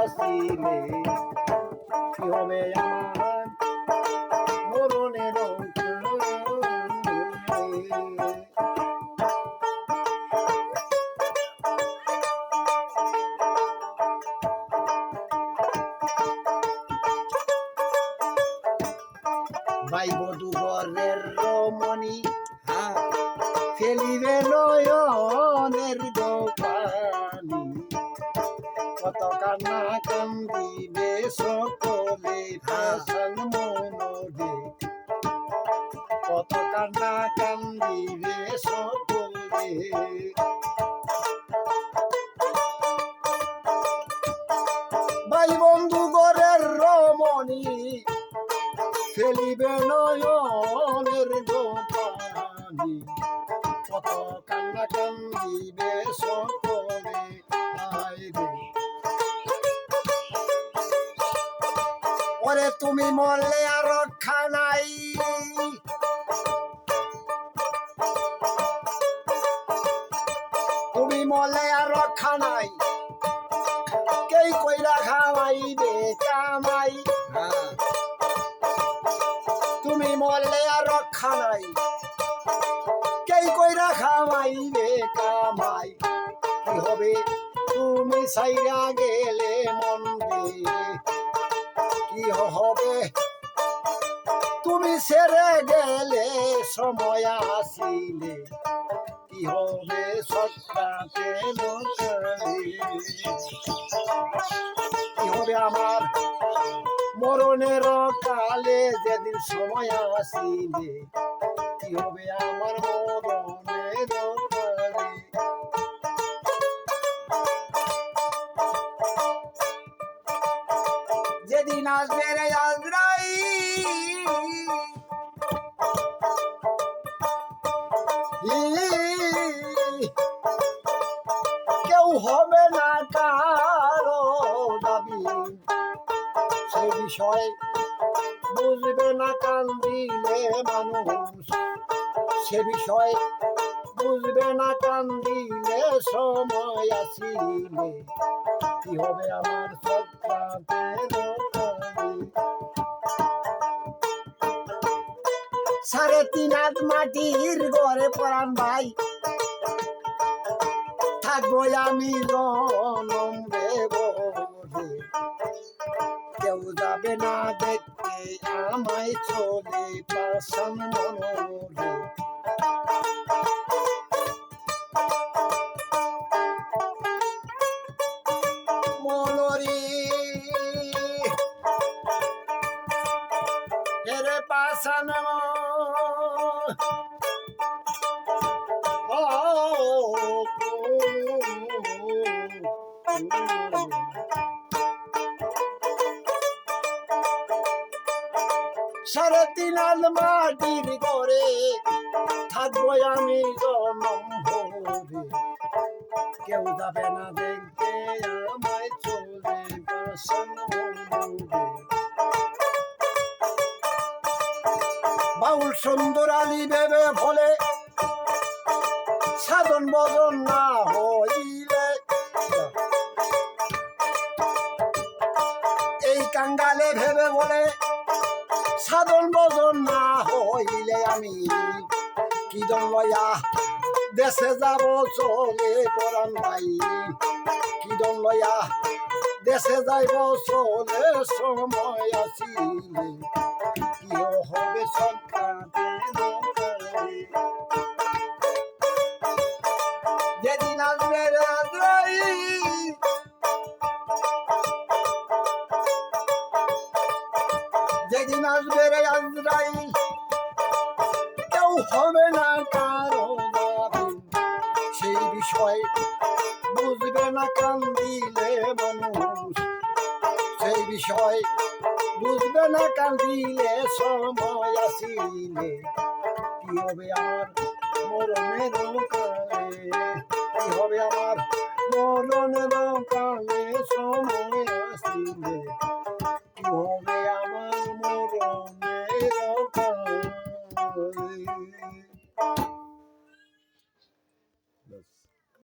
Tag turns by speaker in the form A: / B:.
A: আসিলে কি হবে আমার মরণের ভাই বধূ ঘরের রমণী ফেলিবে নয়নের গোপানি কত কান্না কান্দিবে সকলে ভাষণ মনোরে কত কান্না কান্দিবে সকলে ভাই বন্ধু ঘরের রমণী ফেলিবে নয়নের গোপানি কত কান্না কান্দিবে সকলে ওরে তুমি মরলে আর রক্ষা নাই তুমি মরলে আর রক্ষা নাই কে কইরা খাওয়াইবে কামাই তুমি মরলে আর রক্ষা নাই কে কইরা খাওয়াইবে কামাই কি হবে তুমি সাইরা গেলে মন্দে কি হবে তুমি ছেড়ে গেলে সময় আসিলে কি হবে সত্যাতে কি হবে আমার মরণের কালে যেদিন সময় আসিলে কি হবে আমার মরণের কালে যেদিন আসবে রে কেউ হবে না কারো দাবি সে বিষয় বুঝবে না কান্দিলে মানুষ সে বিষয় বুঝবে না কান্দিলে সময় আসিলে কি হবে আমার সাড়ে তিন হাত মাটির ঘরে পরান ভাই থাকবো আমি জনম দেব কেউ যাবে না দেখতে আমায় চলে পাশান মনোরে মনোরে হেরে পাশান সাড়ে তিন হাত মাটির ঘরে থাকবো আমি জনম ভরে কেউ যাবে না দেখতে আমায় চলে বাসন বাউল সুন্দর আলী ভেবে ফলে সাধন বদন না হইলে এই কাঙ্গালে ভেবে বলে সাধন বদন না হইলে আমি কি দন লয়া দেশে যাব চলে পরান ভাই কি দন লয়া দেশে যাইব চলে সময় আসিলে কি হবে যেদিন আসবে যেদিন আসবে রে আজরাইল কেউ হবে না কারো সেই বিষয় বুঝবে না কান্দিলে মানুষ সেই বিষয় বুঝবে না কান্দিলে সময় আসিলে কি হবে আমার মরণের কালে কি হবে আমার মরণের কালে সময় আসিলে